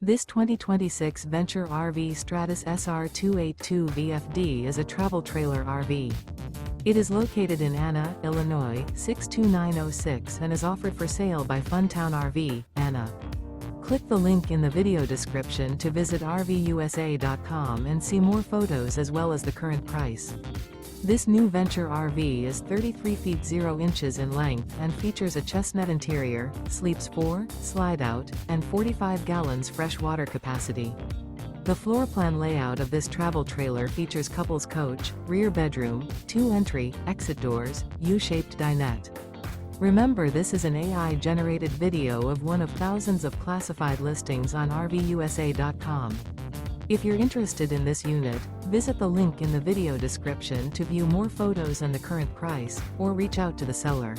This 2026 Venture RV Stratus SR282VFD is a travel trailer RV. It is located in Anna, Illinois, 62906 and is offered for sale by Funtown RV, Anna. Click the link in the video description to visit RVUSA.com and see more photos as well as the current price. This new Venture RV is 33 feet 0 inches in length and features a CHESTNUT interior, sleeps 4, Slideout, and 45 gallons fresh water capacity. The floor plan layout of this travel trailer features couples coach, rear bedroom, 2 entry, exit doors, U-shaped dinette. Remember, this is an AI-generated video of one of thousands of classified listings on RVUSA.com. If you're interested in this unit, visit the link in the video description to view more photos and the current price, or reach out to the seller.